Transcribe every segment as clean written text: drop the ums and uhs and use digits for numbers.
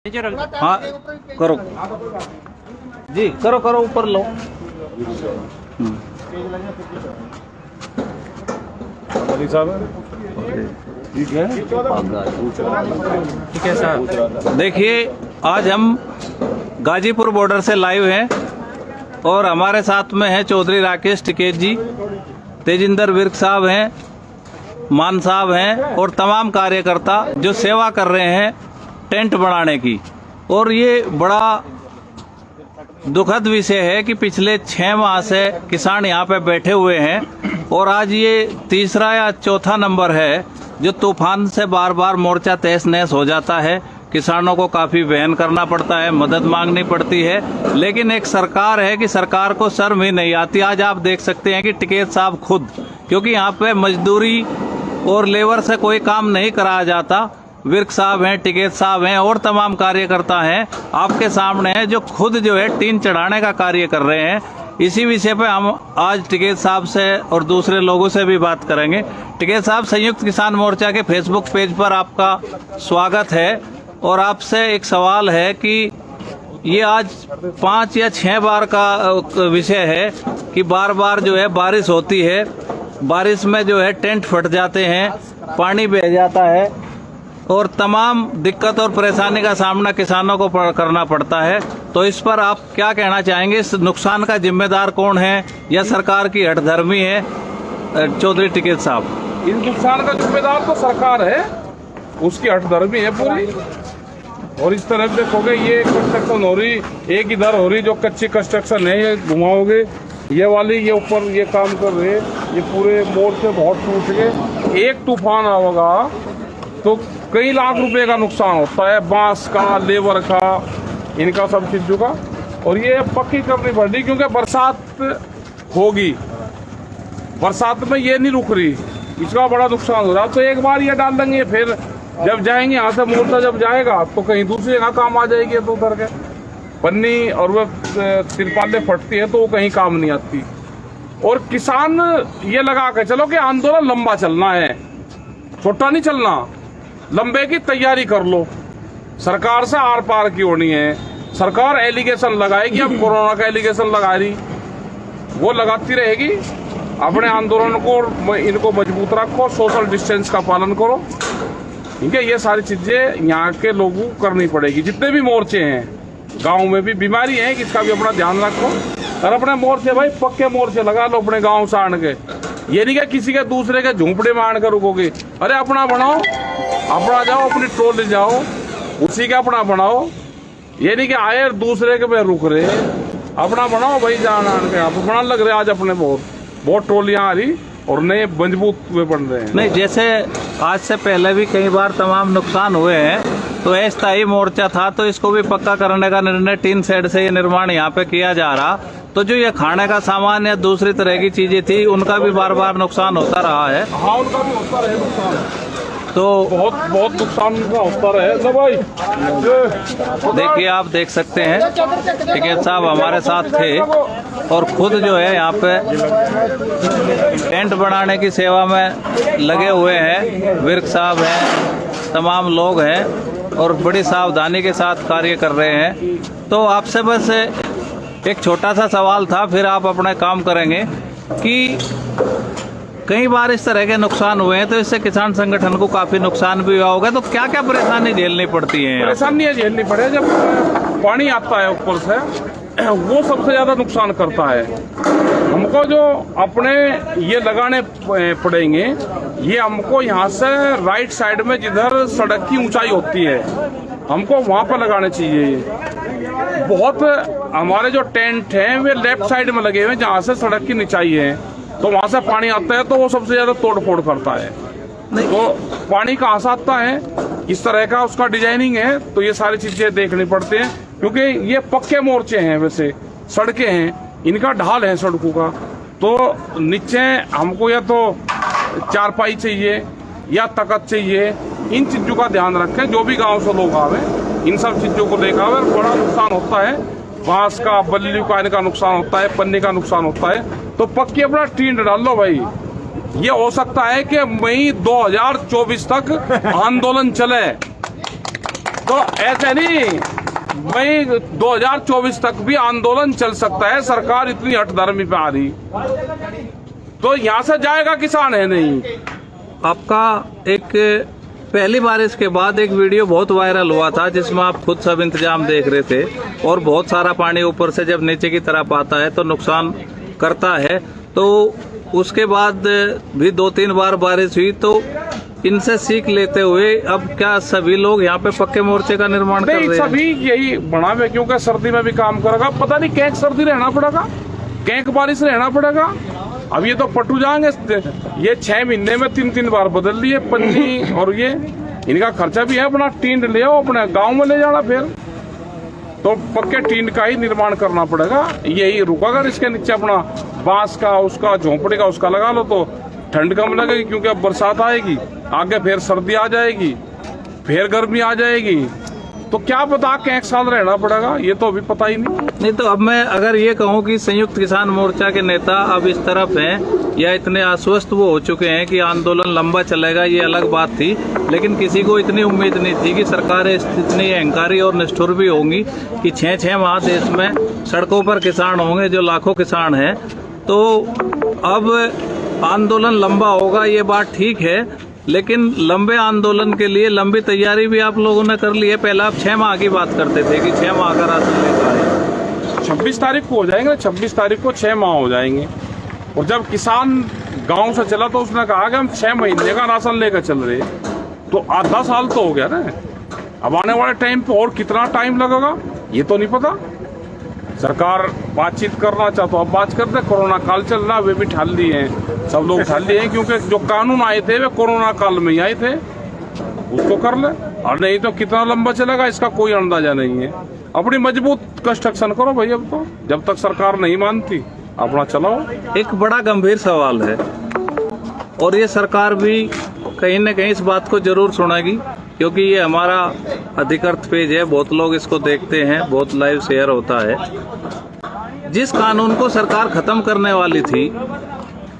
हाँ करो जी, करो करो ऊपर लो। ठीक है साहब। देखिए, आज हम गाजीपुर बॉर्डर से लाइव हैं और हमारे साथ में है चौधरी राकेश टिकैत जी, तेजिंदर विर्क साहब हैं, मान साहब हैं और तमाम कार्यकर्ता जो सेवा कर रहे हैं टेंट बनाने की। और ये बड़ा दुखद विषय है कि पिछले 6 माह से किसान यहाँ पे बैठे हुए हैं और आज ये तीसरा या चौथा नंबर है जो तूफान से बार बार मोर्चा तहस नहस हो जाता है। किसानों को काफ़ी वहन करना पड़ता है, मदद मांगनी पड़ती है, लेकिन एक सरकार है कि सरकार को शर्म ही नहीं आती। आज आप देख सकते हैं कि टिकैत साहब खुद, क्योंकि यहाँ पे मजदूरी और लेबर से कोई काम नहीं कराया जाता, विर्क साहब हैं, टिकैत साहब हैं और तमाम कार्यकर्ता हैं आपके सामने हैं जो खुद जो है टीन चढ़ाने का कार्य कर रहे हैं। इसी विषय पे हम आज टिकैत साहब से और दूसरे लोगों से भी बात करेंगे। टिकैत साहब, संयुक्त किसान मोर्चा के फेसबुक पेज पर आपका स्वागत है और आपसे एक सवाल है कि ये आज 5 या 6 बार का विषय है कि बार बार जो है बारिश होती है, बारिश में जो है टेंट फट जाते हैं, पानी बह जाता है और तमाम दिक्कत और परेशानी का सामना किसानों को करना पड़ता है। तो इस पर आप क्या कहना चाहेंगे? इस नुकसान का जिम्मेदार कौन है या सरकार की हठधर्मी है? चौधरी टिकैत साहब, इस नुकसान का जिम्मेदार तो सरकार है, उसकी हठधर्मी है पूरी। और इस तरफ देखोगे ये कंस्ट्रक्शन हो रही, एक इधर हो रही जो कच्ची कंस्ट्रक्शन है, ये घुमाओगे ये वाली, ये ऊपर ये काम कर रहे, ये पूरे मोर्चे बहुत टूट गए। एक तूफान आएगा तो कई लाख रुपए का नुकसान होता है, बांस का, लेबर का, इनका सब चीजों का। और ये पक्की करनी पड़ेगी क्योंकि बरसात होगी, बरसात में ये नहीं रुक रही, इसका बड़ा नुकसान हो रहा। तो एक बार ये डाल देंगे, फिर जब जाएंगे यहाँ से मोर्चा जब जाएगा तो कहीं दूसरी जगह काम आ जाएगी। तो उधर के पन्नी और वो तिरपालें फटती है तो वो कहीं काम नहीं आती। और किसान ये लगा के चलो कि आंदोलन लंबा चलना है, छोटा नहीं चलना, लंबे की तैयारी कर लो। सरकार से आर पार की होनी है। सरकार एलिगेशन लगाएगी, अब कोरोना का एलिगेशन लगा रही, वो लगाती रहेगी। अपने आंदोलन को इनको मजबूत रखो, सोशल डिस्टेंस का पालन करो, ठीक है। ये सारी चीजें यहाँ के लोगों को करनी पड़ेगी। जितने भी मोर्चे हैं, गांव में भी बीमारी है, इसका भी अपना ध्यान रखो। और अपने मोर्चे भाई पक्के मोर्चे लगा लो अपने गांव से आन के। ये नहीं कि किसी के दूसरे के झोंपड़े में आन कर रुकोगे। अरे अपना बनाओ, अपना जाओ, अपनी टोल जाओ, उसी का अपना बनाओ। ये नहीं कि आए दूसरे के में रुक रहे, अपना बनाओ भाई। जान आन के आप बना लग रहे आज अपने बहुत टोलियां आ रही और नए मजबूत हुए बन रहे हैं। नहीं, जैसे आज से पहले भी कई बार तमाम नुकसान हुए हैं, तो अस्थायी मोर्चा था तो इसको भी पक्का करने का निर्णय, टीन शेड से ये निर्माण यहाँ पे किया जा रहा। तो जो ये खाने का सामान या दूसरी तरह की चीजें थी उनका भी बार बार नुकसान होता रहा है। हाँ, उनका भी होता रहे नुकसान, तो बहुत नुकसान उनका होता रहे ना भाई। देखिए, आप देख सकते हैं टिकैत साहब हमारे साथ थे और खुद जो है यहाँ पे टेंट बनाने की सेवा में लगे हुए हैं। विर्क साहब हैं, तमाम लोग हैं और बड़ी सावधानी के साथ कार्य कर रहे हैं। तो आपसे बस एक छोटा सा सवाल था, फिर आप अपने काम करेंगे कि कई बार इस तरह के नुकसान हुए हैं तो इससे किसान संगठन को काफी नुकसान भी हुआ होगा। तो क्या क्या परेशानी झेलनी पड़ती है? परेशानियां झेलनी पड़े, जब पानी आता है ऊपर से वो सबसे ज्यादा नुकसान करता है। हमको जो अपने ये लगाने पड़ेंगे, ये हमको यहाँ से राइट साइड में जिधर सड़क की ऊंचाई होती है हमको वहां पर लगाने चाहिए। बहुत हमारे जो टेंट हैं वे लेफ्ट साइड में लगे हुए हैं जहाँ से सड़क की ऊंचाई है, तो वहां से पानी आता है तो वो सबसे ज्यादा तोड़ फोड़ करता है। तो पानी कहाँ से आता है, इस तरह का उसका डिजाइनिंग है। तो ये सारी चीजें देखनी पड़ती हैं क्योंकि ये पक्के मोर्चे हैं, वैसे सड़कें हैं, इनका ढाल है सड़कों का। तो नीचे हमको या तो चारपाई चाहिए या तकत चाहिए, इन चीजों का ध्यान रखें। जो भी गाँव से लोग आवे इन सब चीजों को देखा हुआ, बड़ा नुकसान होता है। बांस का, बल्ली का इनका नुकसान होता है, पन्नी का नुकसान होता है। तो पक्की अपना टीन डाल लो भाई। ये हो सकता है कि मई 2024 तक आंदोलन चले। तो ऐसे नहीं, भाई 2024 तक भी आंदोलन चल सकता है, सरकार इतनी हठधर्मी पे आ रही, तो यहाँ से जाएगा किसान है नहीं। आपका एक पहली बारिश के बाद एक वीडियो बहुत वायरल हुआ था जिसमें आप खुद सब इंतजाम देख रहे थे, और बहुत सारा पानी ऊपर से जब नीचे की तरफ आता है तो नुकसान करता है। तो उसके बाद भी 2-3 बार बारिश हुई, तो इनसे सीख लेते हुए अब क्या सभी लोग यहाँ पे पक्के मोर्चे का निर्माण कर रहे हैं? सभी यही बना हुआ, क्योंकि सर्दी में भी काम करेगा, पता नहीं कैंक सर्दी रहना पड़ेगा, कैंक बारिश रहना पड़ेगा। अब ये तो पटू जाएंगे, ये 6 महीने में 3-3 बार बदल लिए पन्नी, और ये इनका खर्चा भी है, अपना टीन ले आओ, अपने गांव में ले जाना, फिर तो पक्के टीन का ही निर्माण करना पड़ेगा। यही रुका, इसके नीचे अपना बांस का, उसका झोंपड़ी का उसका लगा लो तो ठंड कम लगेगी, क्योंकि अब बरसात आएगी, आगे फिर सर्दी आ जाएगी, फिर गर्मी आ जाएगी, तो क्या पता कि 1 साल रहना पड़ेगा, ये तो अभी पता ही नहीं। तो अब मैं अगर ये कहूँ कि संयुक्त किसान मोर्चा के नेता अब इस तरफ हैं या इतने आश्वस्त वो हो चुके हैं कि आंदोलन लंबा चलेगा, ये अलग बात थी, लेकिन किसी को इतनी उम्मीद नहीं थी कि सरकारें इतनी अहंकारी और निष्ठुर भी होंगी कि 6-6 माह देश में सड़कों पर किसान होंगे, जो लाखों किसान हैं। तो अब आंदोलन लंबा होगा, ये बात ठीक है, लेकिन लंबे आंदोलन के लिए लंबी तैयारी भी आप लोगों ने कर ली है। पहले आप 6 माह की बात करते थे कि 6 माह का राशन लेकर आए, 26 तारीख को हो जाएंगे, 26 तारीख को 6 माह हो जाएंगे। और जब किसान गांव से चला तो उसने कहा कि हम 6 महीने का राशन लेकर चल रहे, तो आधा साल तो हो गया ना। अब आने वाले टाइम पे और कितना टाइम लगेगा ये तो नहीं पता। सरकार बातचीत करना चाहता, अब बात करते, कोरोना काल चल रहा, वे भी ठाल लिए हैं, सब लोग ठाल लिए हैं, क्योंकि जो कानून आए थे वे कोरोना काल में ही आए थे, उसको कर ले, और नहीं तो कितना लंबा चलेगा इसका कोई अंदाजा नहीं है। अपनी मजबूत कंस्ट्रक्शन करो भाई, अब तो जब तक सरकार नहीं मानती अपना चलाओ। एक बड़ा गंभीर सवाल है, और ये सरकार भी कहीं न कहीं इस बात को जरूर सुनेगी, क्योंकि ये हमारा अधिकृत पेज है, बहुत लोग इसको देखते हैं, बहुत लाइव शेयर होता है। जिस कानून को सरकार खत्म करने वाली थी,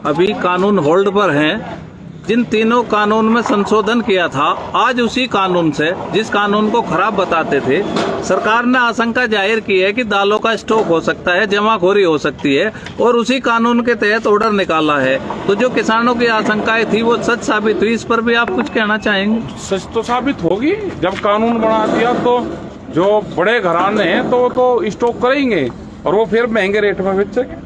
अभी कानून होल्ड पर हैं। जिन तीनों कानून में संशोधन किया था, आज उसी कानून से, जिस कानून को खराब बताते थे, सरकार ने आशंका जाहिर की है कि दालों का स्टॉक हो सकता है, जमाखोरी हो सकती है, और उसी कानून के तहत ऑर्डर निकाला है। तो जो किसानों की आशंकाएं थी वो सच साबित हुई। इस पर भी आप कुछ कहना चाहेंगे? सच तो साबित होगी, जब कानून बना दिया तो जो बड़े घराने हैं तो स्टॉक करेंगे, और वो फिर महंगे रेट में बेचेंगे।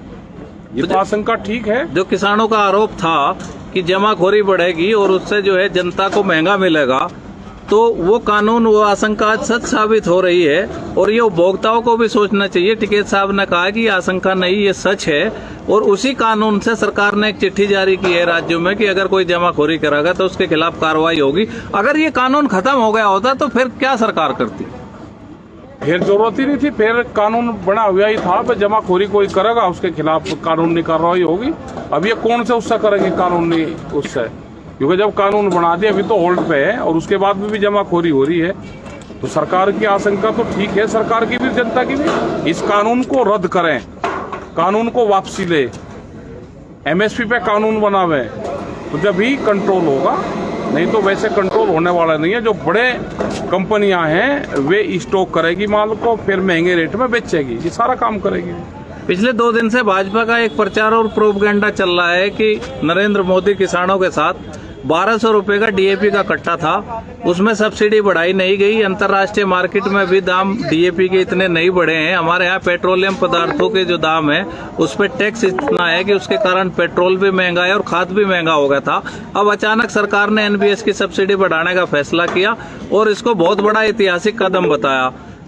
ये तो आशंका ठीक है। जो किसानों का आरोप था कि जमाखोरी बढ़ेगी और उससे जो है जनता को महंगा मिलेगा, तो वो कानून, वो आशंका सच साबित हो रही है, और ये उपभोक्ताओं को भी सोचना चाहिए। टिकैत साहब ने कहा कि ये आशंका नहीं, ये सच है, और उसी कानून से सरकार ने एक चिट्ठी जारी की है राज्यों में कि अगर कोई जमाखोरी करेगा तो उसके खिलाफ कार्रवाई होगी। अगर ये कानून खत्म हो गया होता तो फिर क्या सरकार करती? फिर जरूरत ही नहीं थी, फिर कानून बना हुआ ही था, फिर जमाखोरी कोई करेगा उसके खिलाफ कानूनी कार्रवाई होगी। अब ये कौन से उससे करेंगे कानूनी उससे, क्योंकि जब कानून बना दिया अभी तो होल्ड पे है, और उसके बाद भी जमाखोरी हो रही है। तो सरकार की आशंका तो ठीक है, सरकार की भी जनता की भी, इस कानून को रद्द करें, कानून को वापसी ले, MSP पे कानून बनावे, तो जब ही कंट्रोल होगा, नहीं तो वैसे कंट्रोल होने वाला नहीं है। जो बड़े कंपनियां हैं वे स्टॉक करेगी माल को, फिर महंगे रेट में बेचेगी, ये सारा काम करेगी। पिछले 2 दिन से भाजपा का एक प्रचार और प्रोपगेंडा चल रहा है कि नरेंद्र मोदी किसानों के साथ 1200 रुपए का DAP का कट्टा था, उसमें सब्सिडी बढ़ाई नहीं गई। अंतर्राष्ट्रीय मार्केट में भी दाम DAP के इतने नहीं बढ़े हैं। हमारे यहाँ पेट्रोलियम पदार्थों के जो दाम है उस पर टैक्स इतना है कि उसके कारण पेट्रोल भी महंगा है और खाद भी महंगा हो गया था। अब अचानक सरकार ने NBS की सब्सिडी बढ़ाने का फैसला किया और इसको बहुत बड़ा ऐतिहासिक कदम बताया।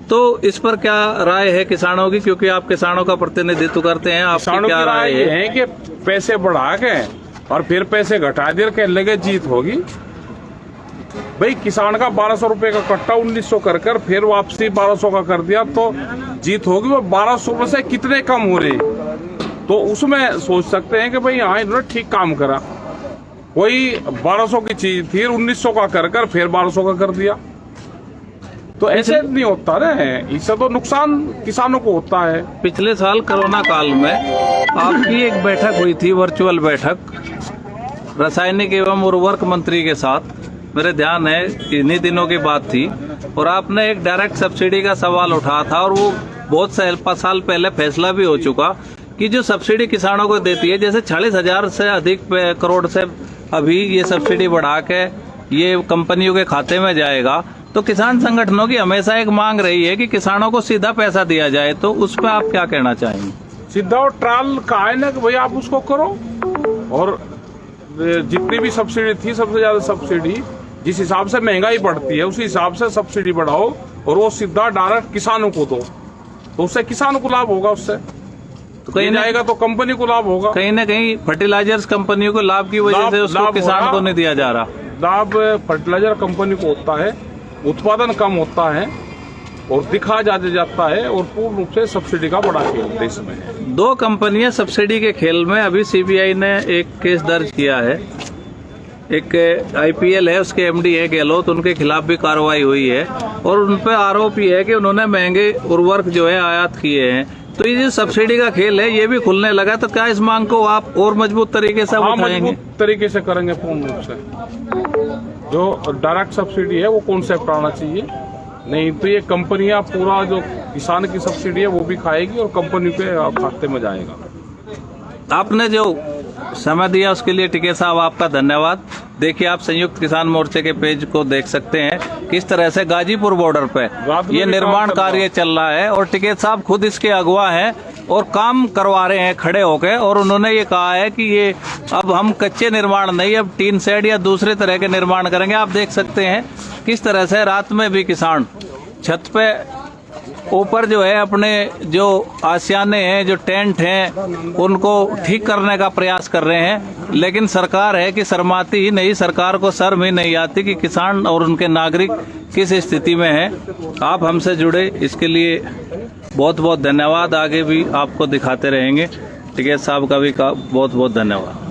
तो इस पर क्या राय है किसानों की, क्योंकि आप किसानों का प्रतिनिधित्व करते हैं, आपकी क्या राय है? कि पैसे बढ़ा के और फिर पैसे घटा दे के लगे जीत होगी। भाई किसान का 1200 रुपए का कट्टा 1900 कर फिर वापसी 1200 का कर दिया तो जीत होगी। वो 1200 से कितने कम हो रहे, तो उसमें सोच सकते हैं कि भाई हाँ इन्होंने ठीक काम करा। वही 1200 की चीज फिर 1900 का कर फिर 1200 का कर दिया, तो ऐसे नहीं होता ना, इससे तो नुकसान किसानों को होता है। पिछले साल कोरोना काल में आपकी एक बैठक हुई थी, वर्चुअल बैठक, रासायनिक एवं उर्वरक मंत्री के साथ, मेरे ध्यान है इन्हीं दिनों की बात थी। और आपने एक डायरेक्ट सब्सिडी का सवाल उठाया था, और वो बहुत साल पहले फैसला भी हो चुका कि जो सब्सिडी किसानों को देती है, जैसे 40,000 से अधिक करोड़ से अभी ये सब्सिडी बढ़ा के ये कंपनियों के खाते में जाएगा, तो किसान संगठनों की हमेशा एक मांग रही है कि किसानों को सीधा पैसा दिया जाए। तो उस पर आप क्या कहना चाहेंगे? सीधा और ट्रायल का है ना कि भाई आप उसको करो, और जितनी भी सब्सिडी थी, सबसे ज्यादा सब्सिडी जिस हिसाब से महंगाई बढ़ती है उसी हिसाब से सब्सिडी बढ़ाओ और वो सीधा डायरेक्ट किसानों को दो, तो उससे किसानों को लाभ होगा, उससे तो कहीं जाएगा तो कंपनी को लाभ होगा। कहीं ना कहीं फर्टिलाइजर्स कंपनियों को लाभ की वजह से उसको किसान को नहीं दिया जा रहा। लाभ फर्टिलाइजर कंपनी को होता है, उत्पादन कम होता है और दिखा जाता है, और पूर्ण रूप से सब्सिडी का बड़ा खेल देश में है। 2 कंपनियां सब्सिडी के खेल में, अभी सीबीआई ने एक केस दर्ज किया है, एक आईपीएल है, उसके एमडी है गहलोत, उनके खिलाफ भी कार्रवाई हुई है और उन पर आरोप ये है कि उन्होंने महंगे उर्वरक जो है आयात किए हैं। तो ये जो सब्सिडी का खेल है ये भी खुलने लगा, तो क्या इस मांग को आप और मजबूत तरीके से उठाएंगे? मजबूत तरीके से करेंगे पूर्ण रूप से। जो डायरेक्ट सब्सिडी है वो कॉन्सेप्ट आना चाहिए, नहीं तो ये कंपनियां पूरा जो किसान की सब्सिडी है वो भी खाएगी और कंपनी के खाते में जाएगा। आपने जो समय दिया उसके लिए टिकैत साहब आपका धन्यवाद। देखिए, आप संयुक्त किसान मोर्चे के पेज को देख सकते हैं किस तरह से गाजीपुर बॉर्डर पे ये निर्माण कार्य चल रहा है, और टिकैत साहब खुद इसके अगुवा हैं और काम करवा रहे हैं खड़े होकर। और उन्होंने ये कहा है कि ये अब हम कच्चे निर्माण नहीं, अब टीन शेड या दूसरे तरह के निर्माण करेंगे। आप देख सकते हैं किस तरह से रात में भी किसान छत पे ऊपर जो है अपने जो आशियाने हैं, जो टेंट हैं, उनको ठीक करने का प्रयास कर रहे हैं। लेकिन सरकार है कि शर्माती ही नहीं, सरकार को शर्म ही नहीं आती कि किसान और उनके नागरिक किस स्थिति में हैं। आप हमसे जुड़े इसके लिए बहुत बहुत धन्यवाद। आगे भी आपको दिखाते रहेंगे। टिकैत साहब का भी बहुत बहुत धन्यवाद।